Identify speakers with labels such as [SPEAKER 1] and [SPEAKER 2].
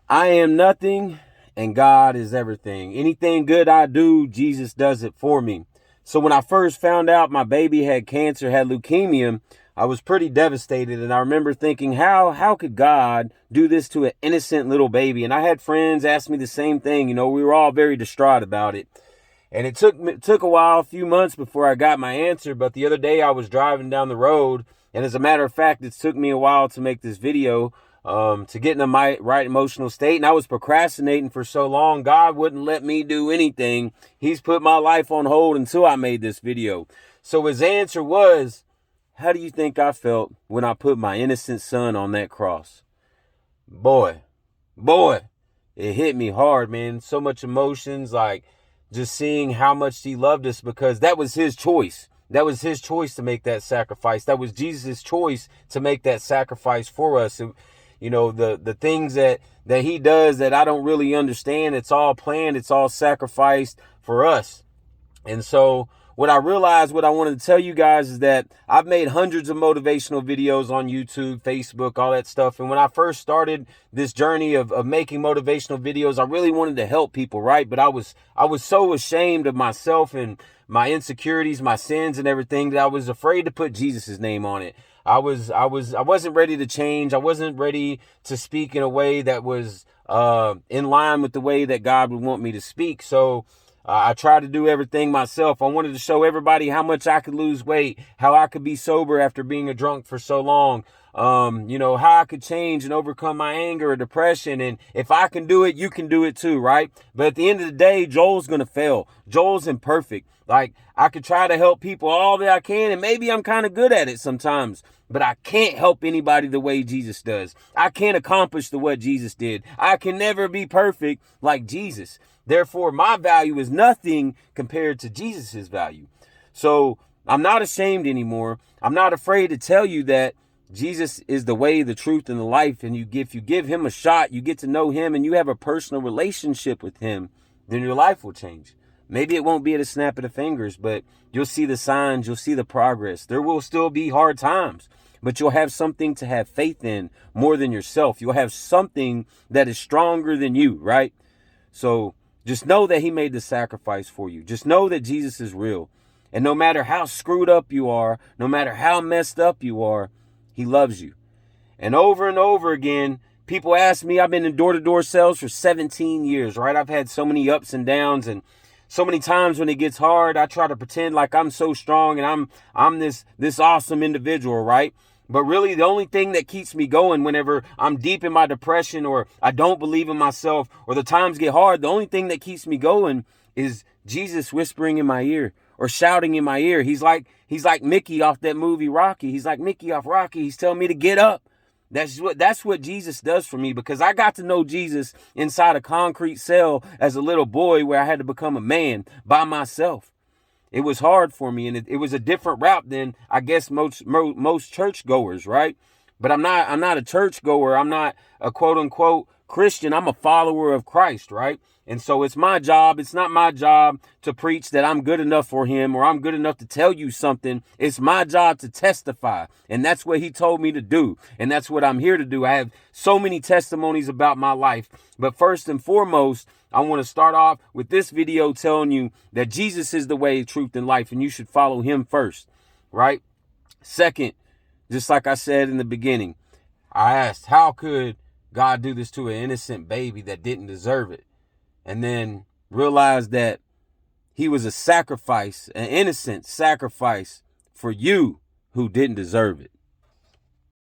[SPEAKER 1] I am nothing and God is everything. Anything good I do, Jesus does it for me. So when I first found out my baby had cancer, had leukemia, I was pretty devastated. And I remember thinking, how could God do this to an innocent little baby? And I had friends ask me the same thing. We were all very distraught about it. And it took a while, a few months before I got my answer. But the other day I was driving down the road. And as a matter of fact, it took me a while to make this video, to get in my right emotional state. And I was procrastinating for so long. God wouldn't let me do anything. He's put my life on hold until I made this video. So his answer was, how do you think I felt when I put my innocent son on that cross? Boy, it hit me hard, man. So much emotions, like just seeing how much he loved us, because that was his choice. That was his choice to make that sacrifice. That was Jesus' choice to make that sacrifice for us. The things that he does that I don't really understand, it's all planned, it's all sacrificed for us. And so what I realized, what I wanted to tell you guys, is that I've made hundreds of motivational videos on YouTube, Facebook, all that stuff. And when I first started this journey of making motivational videos, I really wanted to help people, right? But I was so ashamed of myself and my insecurities, my sins and everything, that I was afraid to put Jesus' name on it. I wasn't ready to change. I wasn't ready to speak in a way that was in line with the way that God would want me to speak. So I tried to do everything myself. I wanted to show everybody how much I could lose weight, how I could be sober after being a drunk for so long, how I could change and overcome my anger or depression. And if I can do it, you can do it too, right? But at the end of the day, Joel's going to fail. Joel's imperfect. Like, I could try to help people all that I can, and maybe I'm kind of good at it sometimes, but I can't help anybody the way Jesus does. I can't accomplish what Jesus did. I can never be perfect like Jesus. Therefore, my value is nothing compared to Jesus's value. So I'm not ashamed anymore. I'm not afraid to tell you that Jesus is the way, the truth, and the life. And if you give him a shot, you get to know him, and you have a personal relationship with him, then your life will change. Maybe it won't be at a snap of the fingers, but you'll see the signs, you'll see the progress. There will still be hard times, but you'll have something to have faith in more than yourself. You'll have something that is stronger than you, right? So just know that he made the sacrifice for you. Just know that Jesus is real. And no matter how screwed up you are, no matter how messed up you are, he loves you. And over again, people ask me, I've been in door-to-door sales for 17 years, right? I've had so many ups and downs, and so many times when it gets hard, I try to pretend like I'm so strong and I'm this awesome individual, right? But really, the only thing that keeps me going whenever I'm deep in my depression, or I don't believe in myself, or the times get hard, the only thing that keeps me going is Jesus whispering in my ear or shouting in my ear. He's like Mickey off that movie Rocky. He's like Mickey off Rocky. He's telling me to get up. That's what Jesus does for me, because I got to know Jesus inside a concrete cell as a little boy, where I had to become a man by myself. It was hard for me, and it was a different route than, I guess, most churchgoers, right? But I'm not a churchgoer. I'm not a quote unquote Christian. I'm a follower of Christ, right? And so it's not my job to preach that I'm good enough for him, or I'm good enough to tell you something. It's my job to testify. And that's what he told me to do. And that's what I'm here to do. I have so many testimonies about my life. But first and foremost, I want to start off with this video telling you that Jesus is the way, truth, and life, and you should follow him first, right? Second, just like I said in the beginning, I asked, how could God do this to an innocent baby that didn't deserve it? And then realized that he was a sacrifice, an innocent sacrifice for you who didn't deserve it.